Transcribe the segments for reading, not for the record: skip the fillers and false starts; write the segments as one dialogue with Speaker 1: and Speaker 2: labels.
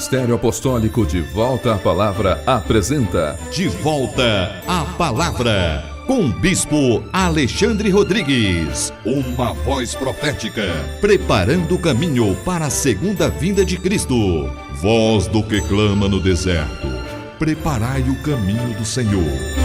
Speaker 1: Ministério Apostólico De Volta à Palavra apresenta
Speaker 2: De Volta à Palavra, com o Bispo Alexandre Rodrigues. Uma voz profética, preparando o caminho para a segunda vinda de Cristo. Voz do que clama no deserto, preparai o caminho do Senhor.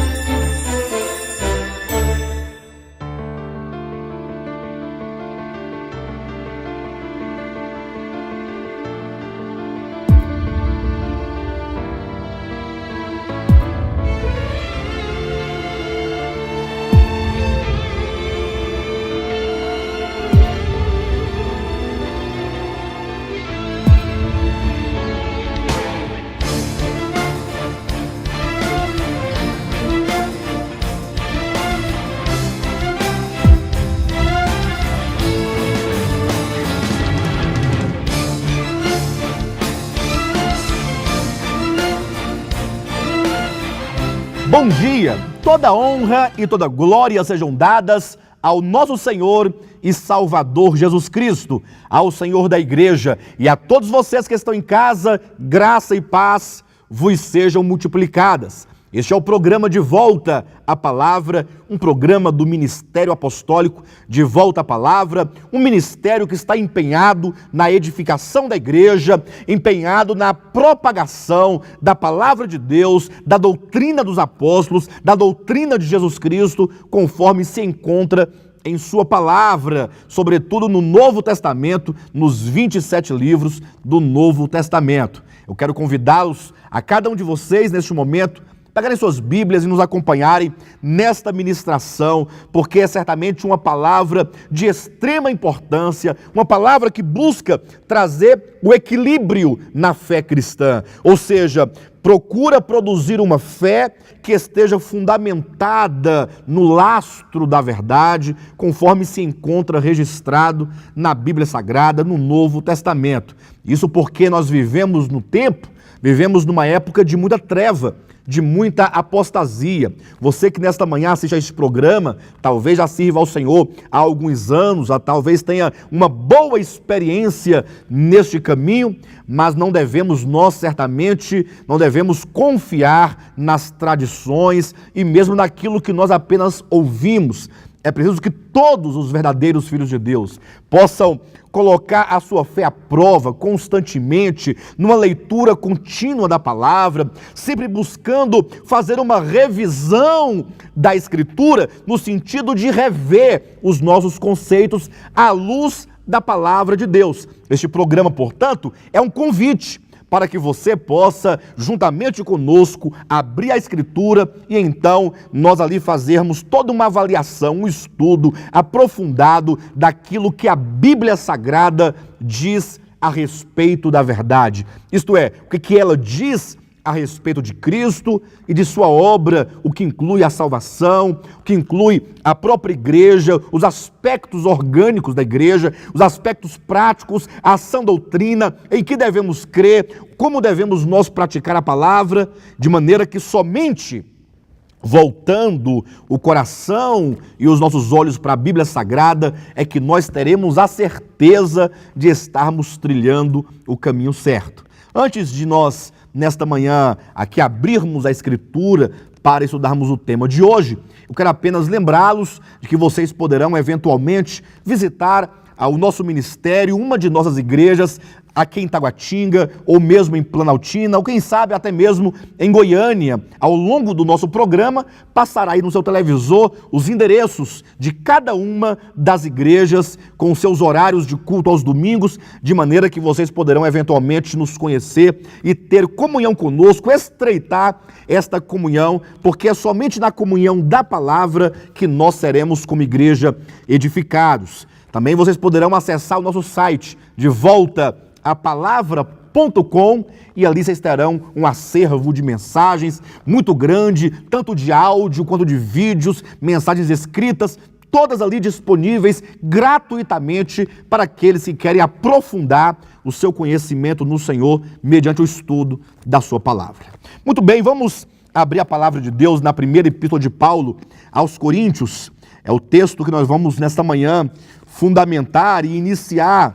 Speaker 3: Bom dia! Toda honra e toda glória sejam dadas ao nosso Senhor e Salvador Jesus Cristo, ao Senhor da Igreja e a todos vocês que estão em casa, graça e paz vos sejam multiplicadas. Este é o programa De Volta à Palavra, um programa do Ministério Apostólico De Volta à Palavra, um ministério que está empenhado na edificação da igreja, empenhado na propagação da Palavra de Deus, da doutrina dos apóstolos, da doutrina de Jesus Cristo, conforme se encontra em sua palavra, sobretudo no Novo Testamento, nos 27 livros do Novo Testamento. Eu quero convidá-los, a cada um de vocês, neste momento, pegarem suas Bíblias e nos acompanharem nesta ministração, porque é certamente uma palavra de extrema importância, uma palavra que busca trazer o equilíbrio na fé cristã, ou seja, procura produzir uma fé que esteja fundamentada no lastro da verdade, conforme se encontra registrado na Bíblia Sagrada, no Novo Testamento. Isso porque nós vivemos numa época de muita treva, de muita apostasia. Você que nesta manhã assiste a este programa, talvez já sirva ao Senhor há alguns anos, talvez tenha uma boa experiência neste caminho, mas não devemos confiar nas tradições e mesmo naquilo que nós apenas ouvimos. É preciso que todos os verdadeiros filhos de Deus possam colocar a sua fé à prova constantemente, numa leitura contínua da palavra, sempre buscando fazer uma revisão da Escritura, no sentido de rever os nossos conceitos à luz da palavra de Deus. Este programa, portanto, é um convite para que você possa, juntamente conosco, abrir a Escritura e então nós ali fazermos toda uma avaliação, um estudo aprofundado daquilo que a Bíblia Sagrada diz a respeito da verdade. Isto é, o que ela diz a respeito de Cristo e de sua obra, o que inclui a salvação, o que inclui a própria igreja, os aspectos orgânicos da igreja, os aspectos práticos, a sã doutrina, em que devemos crer, como devemos nós praticar a palavra, de maneira que somente voltando o coração e os nossos olhos para a Bíblia Sagrada é que nós teremos a certeza de estarmos trilhando o caminho certo. Antes de nós, nesta manhã, aqui abrirmos a Escritura para estudarmos o tema de hoje, eu quero apenas lembrá-los de que vocês poderão eventualmente visitar o nosso ministério, uma de nossas igrejas, aqui em Taguatinga, ou mesmo em Planaltina, ou quem sabe até mesmo em Goiânia. Ao longo do nosso programa, passará aí no seu televisor os endereços de cada uma das igrejas, com seus horários de culto aos domingos, de maneira que vocês poderão eventualmente nos conhecer e ter comunhão conosco, estreitar esta comunhão, porque é somente na comunhão da palavra que nós seremos como igreja edificados. Também vocês poderão acessar o nosso site de voltaapalavra.com e ali vocês terão um acervo de mensagens muito grande, tanto de áudio quanto de vídeos, mensagens escritas, todas ali disponíveis gratuitamente para aqueles que querem aprofundar o seu conhecimento no Senhor mediante o estudo da sua palavra. Muito bem, vamos abrir a palavra de Deus na primeira epístola de Paulo aos Coríntios. É o texto que nós vamos nesta manhã fundamentar e iniciar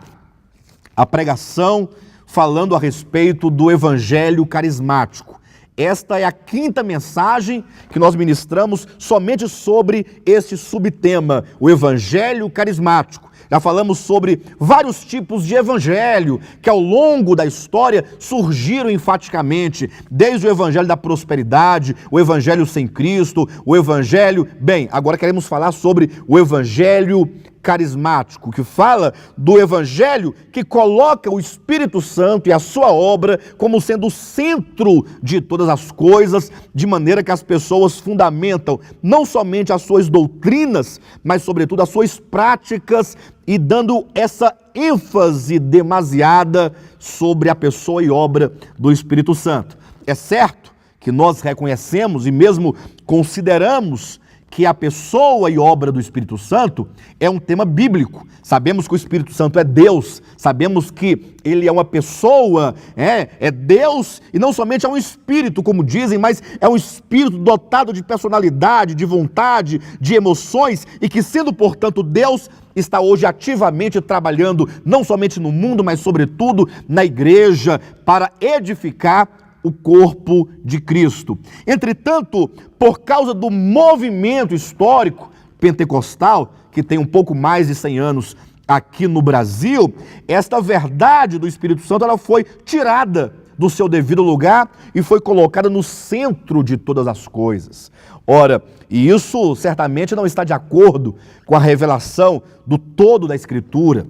Speaker 3: a pregação falando a respeito do evangelho carismático. Esta é a quinta mensagem que nós ministramos somente sobre este subtema, o evangelho carismático. Já falamos sobre vários tipos de evangelho que ao longo da história surgiram enfaticamente, desde o evangelho da prosperidade, o evangelho sem Cristo, o evangelho... Bem, agora queremos falar sobre o evangelho carismático, que fala do evangelho que coloca o Espírito Santo e a sua obra como sendo o centro de todas as coisas, de maneira que as pessoas fundamentam não somente as suas doutrinas, mas sobretudo as suas práticas, e dando essa ênfase demasiada sobre a pessoa e obra do Espírito Santo. É certo que nós reconhecemos e mesmo consideramos que a pessoa e obra do Espírito Santo é um tema bíblico. Sabemos que o Espírito Santo é Deus, sabemos que ele é uma pessoa, é Deus, e não somente é um espírito, como dizem, mas é um espírito dotado de personalidade, de vontade, de emoções, e que, sendo, portanto, Deus, está hoje ativamente trabalhando, não somente no mundo, mas sobretudo na igreja, para edificar o corpo de Cristo. Entretanto, por causa do movimento histórico pentecostal, que tem um pouco mais de 100 anos aqui no Brasil, esta verdade do Espírito Santo ela foi tirada do seu devido lugar e foi colocada no centro de todas as coisas. Ora, e isso certamente não está de acordo com a revelação do todo da Escritura.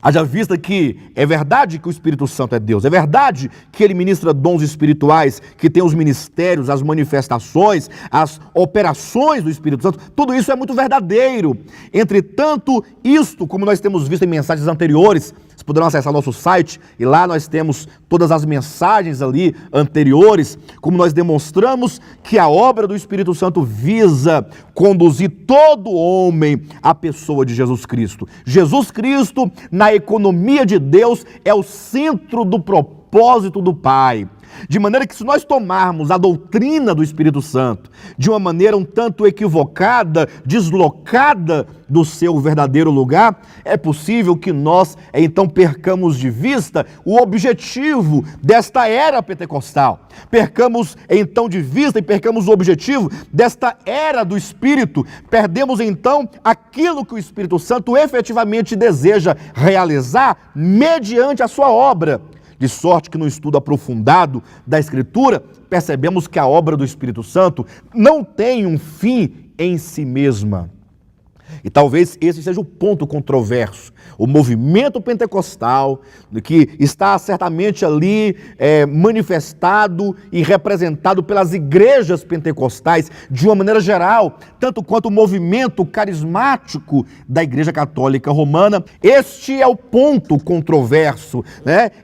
Speaker 3: Haja vista que é verdade que o Espírito Santo é Deus, é verdade que ele ministra dons espirituais, que tem os ministérios, as manifestações, as operações do Espírito Santo, tudo isso é muito verdadeiro. Entretanto, isto, como nós temos visto em mensagens anteriores, vocês poderão acessar nosso site e lá nós temos todas as mensagens ali anteriores, como nós demonstramos que a obra do Espírito Santo visa conduzir todo homem à pessoa de Jesus Cristo. Jesus Cristo, na economia de Deus, é o centro do propósito do Pai. De maneira que se nós tomarmos a doutrina do Espírito Santo de uma maneira um tanto equivocada, deslocada do seu verdadeiro lugar, é possível que nós então percamos de vista o objetivo desta era pentecostal. Percamos então de vista e percamos o objetivo desta era do Espírito. Perdemos então aquilo que o Espírito Santo efetivamente deseja realizar mediante a sua obra. De sorte que no estudo aprofundado da Escritura, percebemos que a obra do Espírito Santo não tem um fim em si mesma. E talvez esse seja o ponto controverso. O movimento pentecostal, que está certamente ali manifestado e representado pelas igrejas pentecostais, de uma maneira geral, tanto quanto o movimento carismático da Igreja Católica Romana, este é o ponto controverso,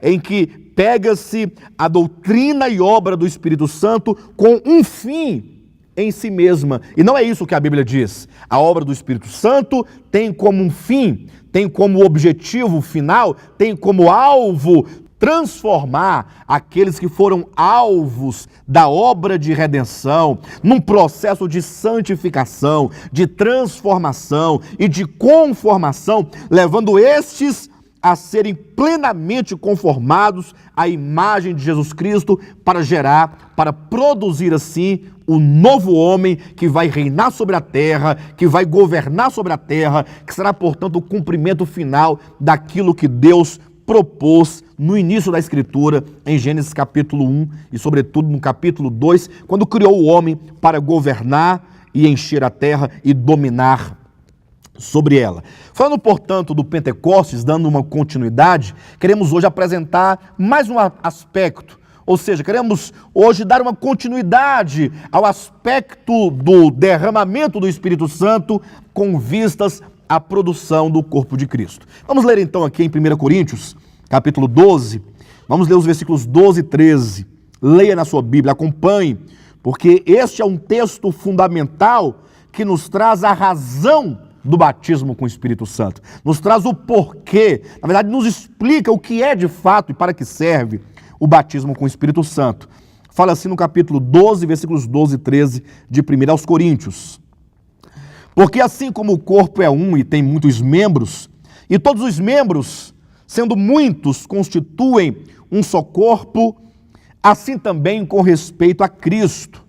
Speaker 3: em que pega-se a doutrina e obra do Espírito Santo com um fim em si mesma. E não é isso que a Bíblia diz. A obra do Espírito Santo tem como um fim, tem como objetivo final, tem como alvo transformar aqueles que foram alvos da obra de redenção num processo de santificação, de transformação e de conformação, levando estes a serem plenamente conformados à imagem de Jesus Cristo para produzir assim o novo homem que vai reinar sobre a terra, que vai governar sobre a terra, que será, portanto, o cumprimento final daquilo que Deus propôs no início da Escritura, em Gênesis capítulo 1 e, sobretudo, no capítulo 2, quando criou o homem para governar e encher a terra e dominar sobre ela. Falando, portanto, do Pentecostes, dando uma continuidade, queremos hoje apresentar mais um aspecto, ou seja, queremos hoje dar uma continuidade ao aspecto do derramamento do Espírito Santo com vistas à produção do corpo de Cristo. Vamos ler então aqui em 1 Coríntios, capítulo 12, vamos ler os versículos 12 e 13. Leia na sua Bíblia, acompanhe, porque este é um texto fundamental que nos traz a razão do batismo com o Espírito Santo. Nos traz o porquê, na verdade nos explica o que é de fato e para que serve o batismo com o Espírito Santo. Fala assim no capítulo 12, versículos 12 e 13 de 1 aos Coríntios. Porque assim como o corpo é um e tem muitos membros, e todos os membros, sendo muitos constituem um só corpo, assim também com respeito a Cristo.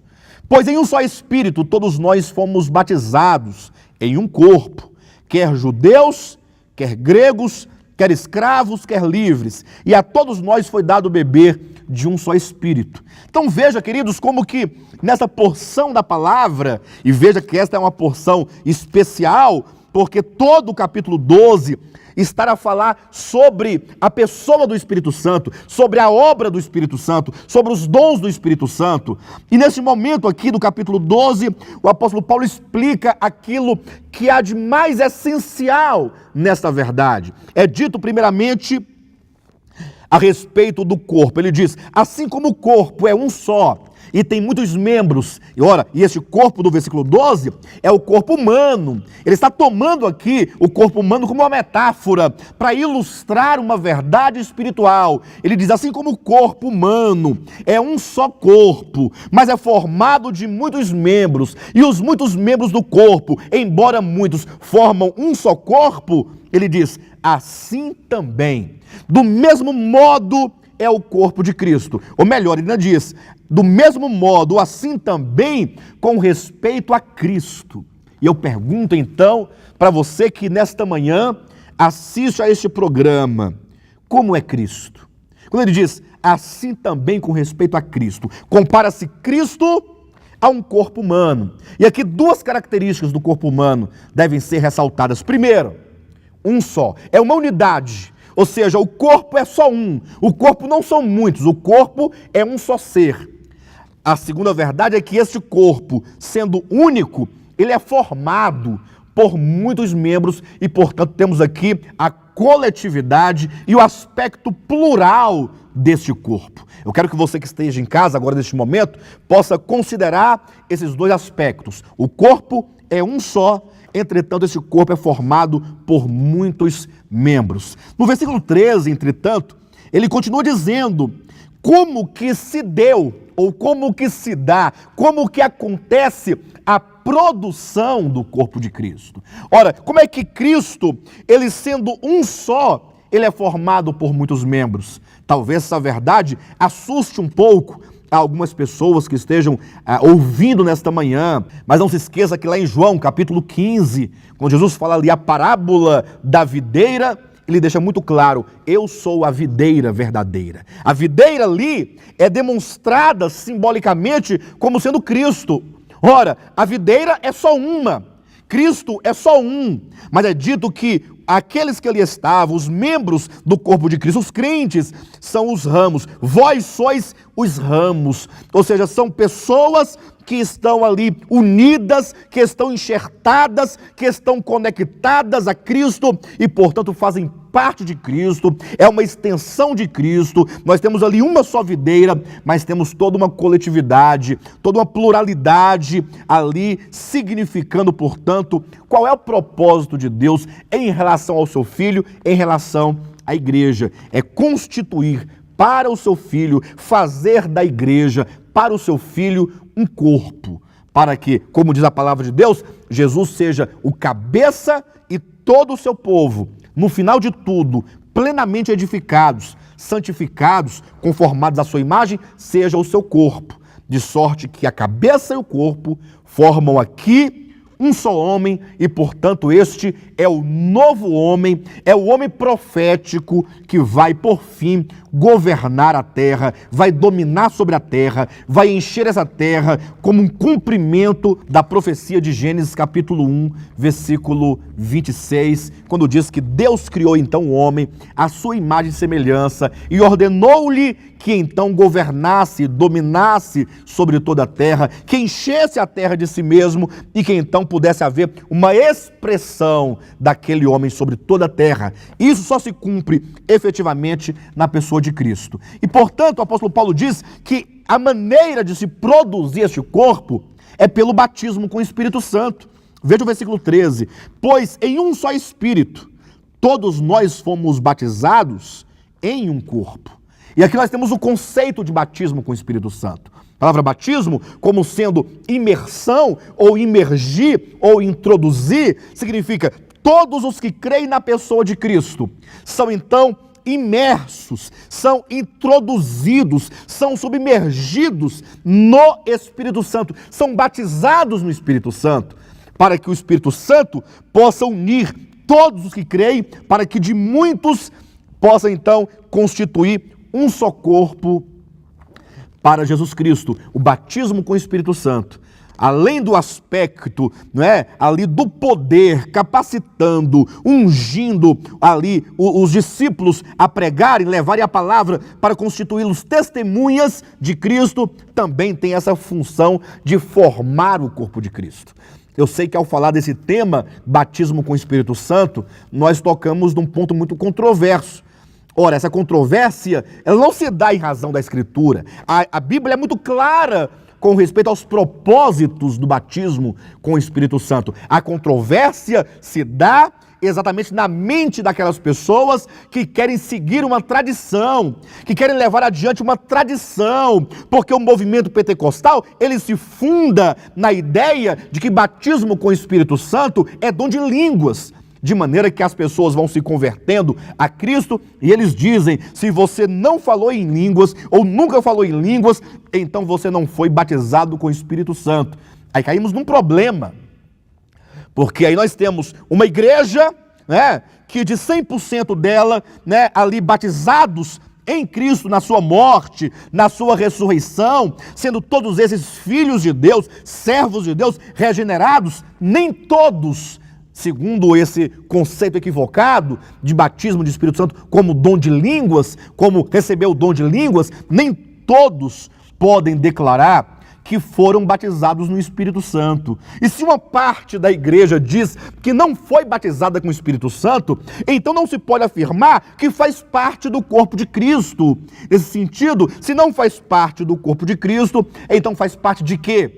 Speaker 3: Pois em um só Espírito todos nós fomos batizados em um corpo, quer judeus, quer gregos, quer escravos, quer livres, e a todos nós foi dado beber de um só Espírito. Então veja, queridos, como que nessa porção da palavra, e veja que esta é uma porção especial, porque todo o capítulo 12 estará a falar sobre a pessoa do Espírito Santo, sobre a obra do Espírito Santo, sobre os dons do Espírito Santo. E nesse momento aqui do capítulo 12, o apóstolo Paulo explica aquilo que há de mais essencial nesta verdade. É dito primeiramente a respeito do corpo. Ele diz, assim como o corpo é um só e tem muitos membros, e este corpo do versículo 12 é o corpo humano. Ele está tomando aqui o corpo humano como uma metáfora para ilustrar uma verdade espiritual. Ele diz, assim como o corpo humano é um só corpo, mas é formado de muitos membros, e os muitos membros do corpo, embora muitos, formam um só corpo, ele diz, assim também, do mesmo modo é o corpo de Cristo. Ou melhor, ele ainda diz, do mesmo modo, assim também com respeito a Cristo. E eu pergunto então, para você que nesta manhã assiste a este programa, como é Cristo? Quando ele diz, assim também com respeito a Cristo, compara-se Cristo a um corpo humano. E aqui duas características do corpo humano devem ser ressaltadas. Primeiro, um só, é uma unidade. Ou seja, o corpo é só um, o corpo não são muitos, o corpo é um só ser. A segunda verdade é que este corpo, sendo único, ele é formado por muitos membros e, portanto, temos aqui a coletividade e o aspecto plural deste corpo. Eu quero que você que esteja em casa agora neste momento possa considerar esses dois aspectos. O corpo é um só, entretanto, esse corpo é formado por muitos membros. No versículo 13, entretanto, ele continua dizendo como que se deu, ou como que se dá, como que acontece a produção do corpo de Cristo. Ora, como é que Cristo, ele sendo um só, ele é formado por muitos membros? Talvez essa verdade assuste um pouco a algumas pessoas que estejam ouvindo nesta manhã, mas não se esqueça que lá em João, capítulo 15, quando Jesus fala ali a parábola da videira, ele deixa muito claro, eu sou a videira verdadeira. A videira ali é demonstrada simbolicamente como sendo Cristo. Ora, a videira é só uma, Cristo é só um, mas é dito que aqueles que ali estavam, os membros do corpo de Cristo, os crentes, são os ramos. Vós sois os ramos, ou seja, são pessoas que estão ali unidas, que estão enxertadas, que estão conectadas a Cristo e, portanto, fazem parte de Cristo, é uma extensão de Cristo. Nós temos ali uma só videira, mas temos toda uma coletividade, toda uma pluralidade ali, significando, portanto, qual é o propósito de Deus em relação ao seu Filho, em relação à igreja. É constituir para o seu Filho, fazer da igreja, para o seu Filho, um corpo, para que, como diz a palavra de Deus, Jesus seja o cabeça e todo o seu povo, no final de tudo, plenamente edificados, santificados, conformados à sua imagem, seja o seu corpo, de sorte que a cabeça e o corpo formam aqui um só homem e, portanto, este é o novo homem, é o homem profético que vai, por fim, governar a terra, vai dominar sobre a terra, vai encher essa terra como um cumprimento da profecia de Gênesis capítulo 1, versículo 26, quando diz que Deus criou então o homem à sua imagem e semelhança e ordenou-lhe que então governasse, dominasse sobre toda a terra, que enchesse a terra de si mesmo e que então pudesse haver uma expressão daquele homem sobre toda a terra. Isso só se cumpre efetivamente na pessoa de Cristo. E, portanto, o apóstolo Paulo diz que a maneira de se produzir este corpo é pelo batismo com o Espírito Santo. Veja o versículo 13. Pois em um só Espírito todos nós fomos batizados em um corpo. E aqui nós temos o conceito de batismo com o Espírito Santo. A palavra batismo, como sendo imersão, ou imergir, ou introduzir, significa todos os que creem na pessoa de Cristo são então imersos, são introduzidos, são submergidos no Espírito Santo, são batizados no Espírito Santo, para que o Espírito Santo possa unir todos os que creem, para que de muitos possa então constituir um só corpo para Jesus Cristo. O batismo com o Espírito Santo, além do aspecto, não é, ali do poder, capacitando, ungindo ali os discípulos a pregarem, levarem a palavra para constituí-los testemunhas de Cristo, também tem essa função de formar o corpo de Cristo. Eu sei que ao falar desse tema, batismo com o Espírito Santo, nós tocamos num ponto muito controverso. Ora, essa controvérsia, ela não se dá em razão da Escritura. A Bíblia é muito clara com respeito aos propósitos do batismo com o Espírito Santo. A controvérsia se dá exatamente na mente daquelas pessoas que querem seguir uma tradição, que querem levar adiante uma tradição, porque o movimento pentecostal, ele se funda na ideia de que batismo com o Espírito Santo é dom de línguas, de maneira que as pessoas vão se convertendo a Cristo e eles dizem, se você não falou em línguas ou nunca falou em línguas, então você não foi batizado com o Espírito Santo. Aí caímos num problema, porque aí nós temos uma igreja, né, que de 100% dela, né, ali batizados em Cristo, na sua morte, na sua ressurreição, sendo todos esses filhos de Deus, servos de Deus, regenerados, nem todos, segundo esse conceito equivocado de batismo de Espírito Santo como dom de línguas, como receber o dom de línguas, nem todos podem declarar que foram batizados no Espírito Santo. E se uma parte da igreja diz que não foi batizada com o Espírito Santo, então não se pode afirmar que faz parte do corpo de Cristo. Nesse sentido, se não faz parte do corpo de Cristo, então faz parte de quê?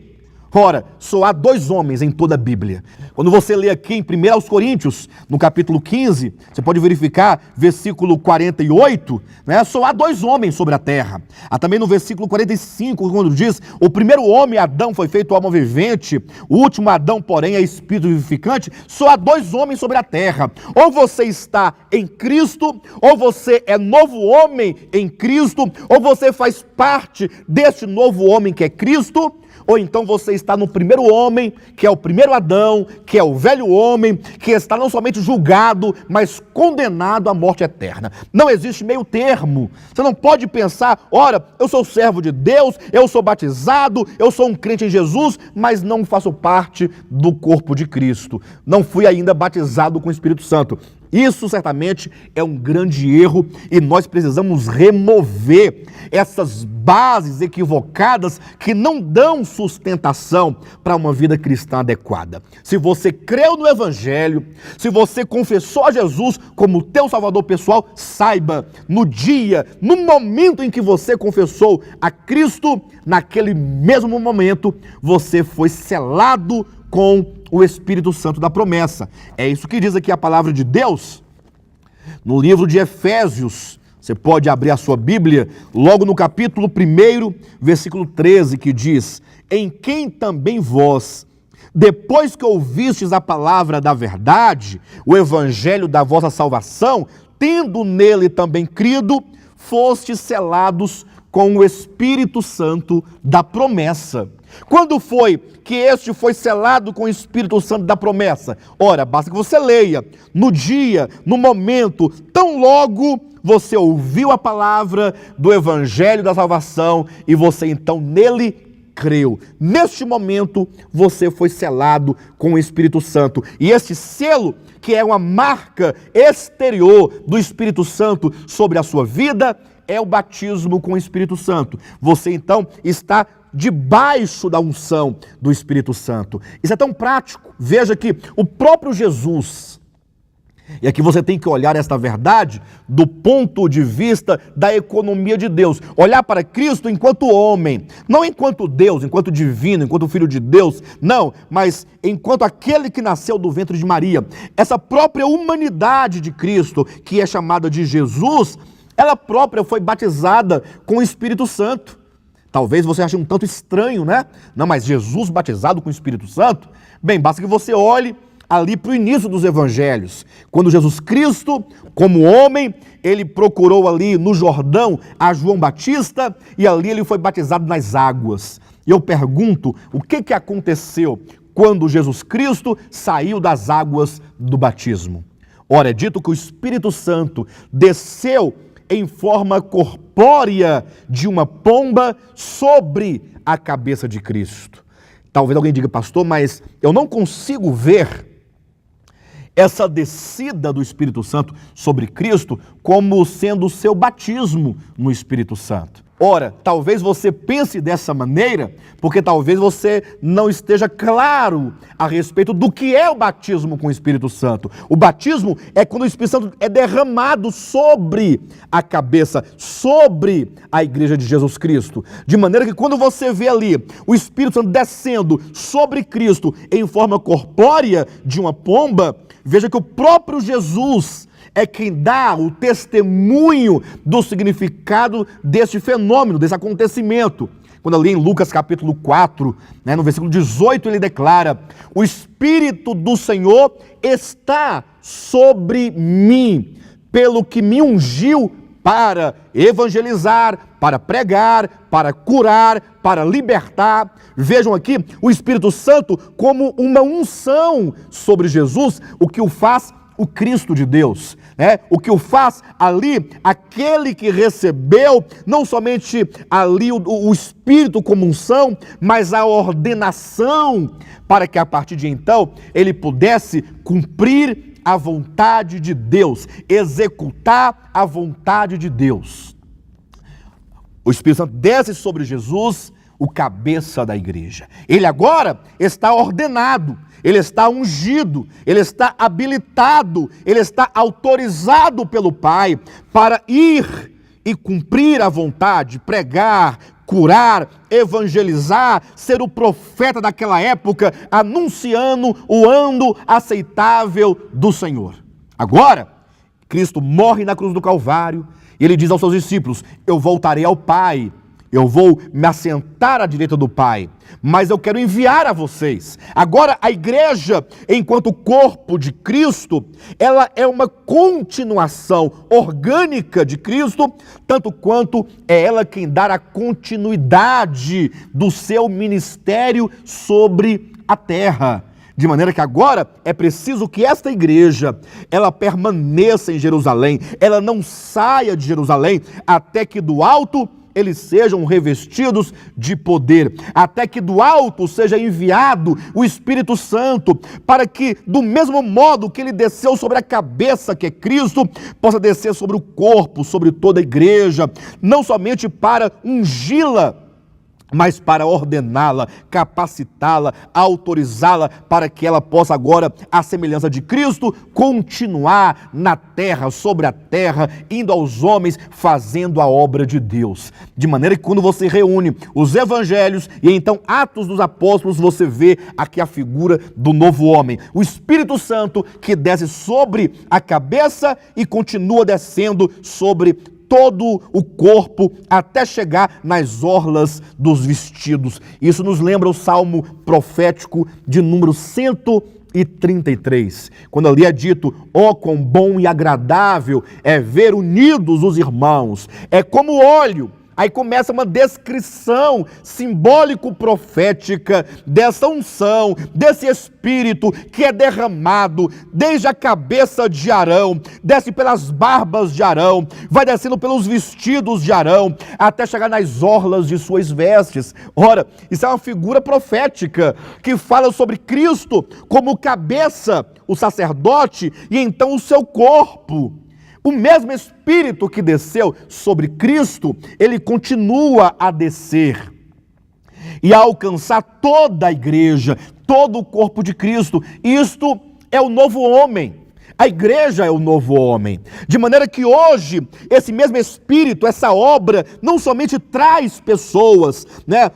Speaker 3: Ora, só há 2 homens em toda a Bíblia. Quando você lê aqui em 1 Coríntios, no capítulo 15, você pode verificar, versículo 48, né? Só há 2 homens sobre a terra. Há também no versículo 45, quando diz, o primeiro homem, Adão, foi feito alma vivente, o último Adão, porém, é espírito vivificante. Só há 2 homens sobre a terra. Ou você está em Cristo, ou você é novo homem em Cristo, ou você faz parte deste novo homem que é Cristo, ou então você está no primeiro homem, que é o primeiro Adão, que é o velho homem, que está não somente julgado, mas condenado à morte eterna. Não existe meio termo. Você não pode pensar, ora, eu sou servo de Deus, eu sou batizado, eu sou um crente em Jesus, mas não faço parte do corpo de Cristo. Não fui ainda batizado com o Espírito Santo. Isso certamente é um grande erro e nós precisamos remover essas bases equivocadas que não dão sustentação para uma vida cristã adequada. Se você creu no Evangelho, se você confessou a Jesus como teu Salvador pessoal, saiba, no dia, no momento em que você confessou a Cristo, naquele mesmo momento, você foi selado com o Espírito Santo da promessa. É isso que diz aqui a palavra de Deus. No livro de Efésios, você pode abrir a sua Bíblia, logo no capítulo 1, versículo 13, que diz, em quem também vós, depois que ouvistes a palavra da verdade, o evangelho da vossa salvação, tendo nele também crido, fostes selados com o Espírito Santo da promessa. Quando foi que este foi selado com o Espírito Santo da promessa? Ora, basta que você leia, no dia, no momento, tão logo você ouviu a palavra do Evangelho da salvação e você então nele creu. Neste momento você foi selado com o Espírito Santo. E este selo, que é uma marca exterior do Espírito Santo sobre a sua vida, é o batismo com o Espírito Santo. Você então está debaixo da unção do Espírito Santo. Isso é tão prático. Veja que o próprio Jesus, e aqui você tem que olhar esta verdade do ponto de vista da economia de Deus. Olhar para Cristo enquanto homem, não enquanto Deus, enquanto divino, enquanto filho de Deus, não, mas enquanto aquele que nasceu do ventre de Maria. Essa própria humanidade de Cristo, que é chamada de Jesus, ela própria foi batizada com o Espírito Santo. Talvez você ache um tanto estranho, né? Não, mas Jesus batizado com o Espírito Santo? Bem, basta que você olhe ali para o início dos evangelhos, quando Jesus Cristo, como homem, ele procurou ali no Jordão a João Batista e ali ele foi batizado nas águas. E eu pergunto, o que aconteceu quando Jesus Cristo saiu das águas do batismo? Ora, é dito que o Espírito Santo desceu em forma corpórea de uma pomba sobre a cabeça de Cristo. Talvez alguém diga, pastor, mas eu não consigo ver essa descida do Espírito Santo sobre Cristo como sendo o seu batismo no Espírito Santo. Ora, talvez você pense dessa maneira, porque talvez você não esteja claro a respeito do que é o batismo com o Espírito Santo. O batismo é quando o Espírito Santo é derramado sobre a cabeça, sobre a igreja de Jesus Cristo. De maneira que quando você vê ali o Espírito Santo descendo sobre Cristo em forma corpórea de uma pomba, veja que o próprio Jesus é quem dá o testemunho do significado deste fenômeno, desse acontecimento. Quando ali em Lucas capítulo 4, no versículo 18, ele declara: o Espírito do Senhor está sobre mim, pelo que me ungiu para evangelizar, para pregar, para curar, para libertar. Vejam aqui o Espírito Santo como uma unção sobre Jesus, o que o faz o Cristo de Deus, o que o faz ali, aquele que recebeu não somente ali o Espírito como unção, mas a ordenação para que a partir de então ele pudesse cumprir a vontade de Deus, executar a vontade de Deus. O Espírito Santo desce sobre Jesus, o cabeça da igreja. Ele agora está ordenado, ele está ungido, ele está habilitado, ele está autorizado pelo Pai para ir e cumprir a vontade, pregar, curar, evangelizar, ser o profeta daquela época, anunciando o ano aceitável do Senhor. Agora, Cristo morre na cruz do Calvário e ele diz aos seus discípulos: eu voltarei ao Pai, eu vou me assentar à direita do Pai, mas eu quero enviar a vocês. Agora, a igreja, enquanto corpo de Cristo, ela é uma continuação orgânica de Cristo, tanto quanto é ela quem dá a continuidade do seu ministério sobre a terra. De maneira que agora é preciso que esta igreja, ela permaneça em Jerusalém, ela não saia de Jerusalém até que do alto eles sejam revestidos de poder, até que do alto seja enviado o Espírito Santo, para que do mesmo modo que ele desceu sobre a cabeça, que é Cristo, possa descer sobre o corpo, sobre toda a igreja, não somente para ungí-la, mas para ordená-la, capacitá-la, autorizá-la, para que ela possa agora, à semelhança de Cristo, continuar na terra, sobre a terra, indo aos homens, fazendo a obra de Deus. De maneira que quando você reúne os evangelhos e então Atos dos Apóstolos, você vê aqui a figura do novo homem, o Espírito Santo que desce sobre a cabeça e continua descendo sobre todo o corpo até chegar nas orlas dos vestidos. Isso nos lembra o Salmo profético de número 133, quando ali é dito: ó, quão bom e agradável é ver unidos os irmãos, é como óleo. Aí começa uma descrição simbólico-profética dessa unção, desse Espírito que é derramado desde a cabeça de Arão, desce pelas barbas de Arão, vai descendo pelos vestidos de Arão, até chegar nas orlas de suas vestes. Ora, isso é uma figura profética que fala sobre Cristo como cabeça, o sacerdote, e então o seu corpo. O mesmo Espírito que desceu sobre Cristo, ele continua a descer e a alcançar toda a igreja, todo o corpo de Cristo. Isto é o novo homem. A igreja é o novo homem. De maneira que hoje, esse mesmo Espírito, essa obra, não somente traz pessoas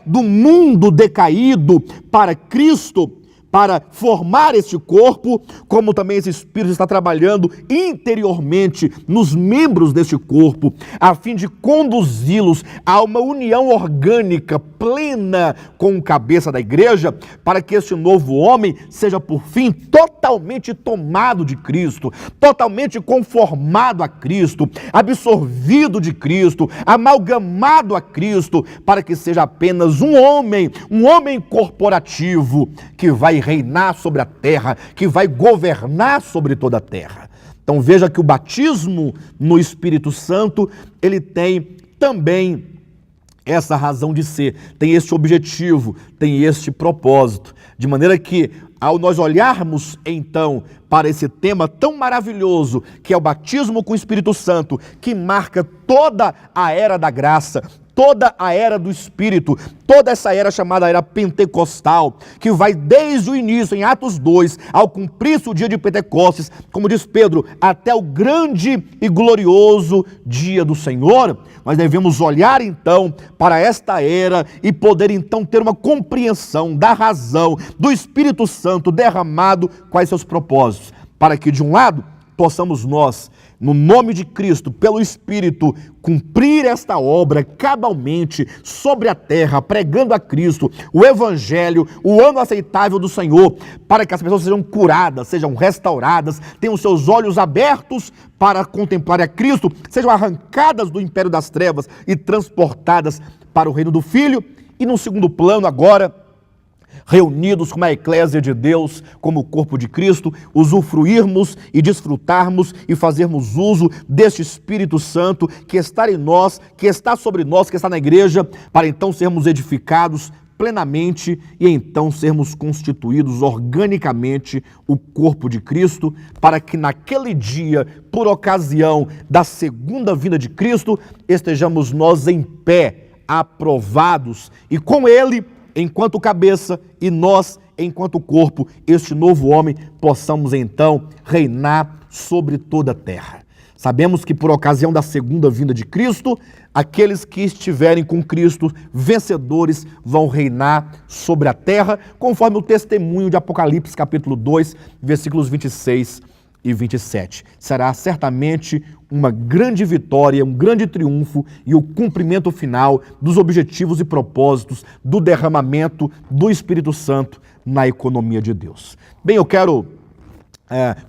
Speaker 3: do mundo decaído para Cristo, para formar este corpo, como também esse Espírito está trabalhando interiormente nos membros deste corpo, a fim de conduzi-los a uma união orgânica plena com o cabeça da igreja, para que este novo homem seja por fim totalmente tomado de Cristo, totalmente conformado a Cristo, absorvido de Cristo, amalgamado a Cristo, para que seja apenas um homem corporativo que vai reinar sobre a terra, que vai governar sobre toda a terra. Então veja que o batismo no Espírito Santo, ele tem também essa razão de ser, tem este objetivo, tem este propósito, de maneira que ao nós olharmos então para esse tema tão maravilhoso que é o batismo com o Espírito Santo, que marca toda a era da graça, toda a era do Espírito, toda essa era chamada era pentecostal, que vai desde o início, em Atos 2, ao cumprir-se o dia de Pentecostes, como diz Pedro, até o grande e glorioso dia do Senhor, nós devemos olhar então para esta era e poder então ter uma compreensão da razão do Espírito Santo derramado, quais seus propósitos, para que de um lado possamos nós, no nome de Cristo, pelo Espírito, cumprir esta obra cabalmente sobre a terra, pregando a Cristo, o Evangelho, o ano aceitável do Senhor, para que as pessoas sejam curadas, sejam restauradas, tenham seus olhos abertos para contemplar a Cristo, sejam arrancadas do império das trevas e transportadas para o reino do Filho. E no segundo plano agora, reunidos como a eclésia de Deus, como o corpo de Cristo, usufruirmos e desfrutarmos e fazermos uso deste Espírito Santo que está em nós, que está sobre nós, que está na igreja, para então sermos edificados plenamente e então sermos constituídos organicamente o corpo de Cristo, para que naquele dia, por ocasião da segunda vinda de Cristo, estejamos nós em pé, aprovados, e com Ele enquanto cabeça e nós, enquanto corpo, este novo homem, possamos então reinar sobre toda a terra. Sabemos que por ocasião da segunda vinda de Cristo, aqueles que estiverem com Cristo, vencedores, vão reinar sobre a terra, conforme o testemunho de Apocalipse capítulo 2, versículos 26 e 27. Será certamente uma grande vitória, um grande triunfo e o cumprimento final dos objetivos e propósitos do derramamento do Espírito Santo na economia de Deus. Bem, eu quero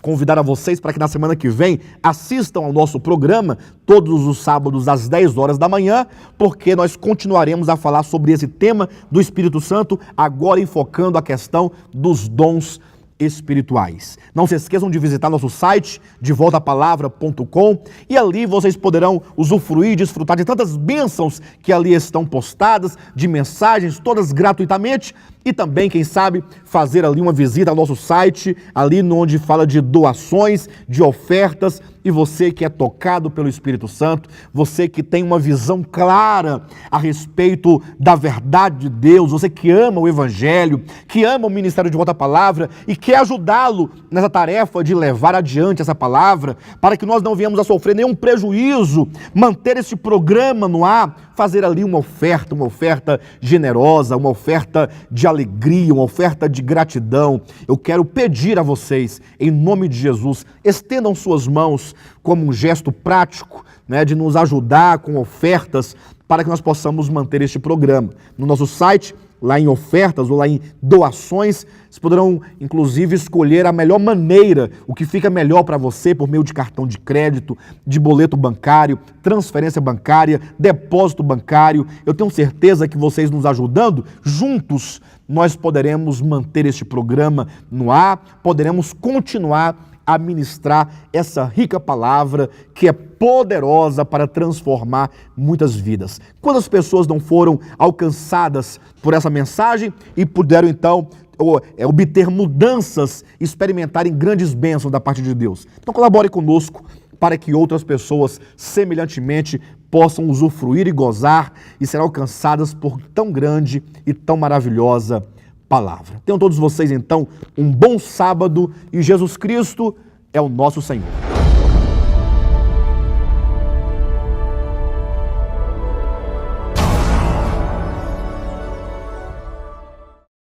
Speaker 3: convidar a vocês para que na semana que vem assistam ao nosso programa todos os sábados às 10 horas da manhã, porque nós continuaremos a falar sobre esse tema do Espírito Santo, agora enfocando a questão dos dons espirituais. Não se esqueçam de visitar nosso site, devoltapalavra.com, e ali vocês poderão usufruir e desfrutar de tantas bênçãos que ali estão postadas, de mensagens, todas gratuitamente, e também, quem sabe, fazer ali uma visita ao nosso site, ali onde fala de doações, de ofertas, e você que é tocado pelo Espírito Santo, você que tem uma visão clara a respeito da verdade de Deus, você que ama o Evangelho, que ama o Ministério de Volta à Palavra e quer ajudá-lo nessa tarefa de levar adiante essa palavra, para que nós não venhamos a sofrer nenhum prejuízo, manter esse programa no ar, fazer ali uma oferta generosa, uma oferta de alegria, uma oferta de gratidão. Eu quero pedir a vocês, em nome de Jesus, estendam suas mãos como um gesto prático, de nos ajudar com ofertas para que nós possamos manter este programa. No nosso site, lá em ofertas ou lá em doações, vocês poderão inclusive escolher a melhor maneira, o que fica melhor para você por meio de cartão de crédito, de boleto bancário, transferência bancária, depósito bancário. Eu tenho certeza que vocês nos ajudando, juntos nós poderemos manter este programa no ar, poderemos continuar a ministrar essa rica palavra que é poderosa para transformar muitas vidas. Quantas pessoas não foram alcançadas por essa mensagem e puderam então obter mudanças, experimentarem grandes bênçãos da parte de Deus? Então colabore conosco para que outras pessoas semelhantemente possam usufruir e gozar e ser alcançadas por tão grande e tão maravilhosa palavra. Tenham todos vocês, então, um bom sábado e Jesus Cristo é o nosso Senhor.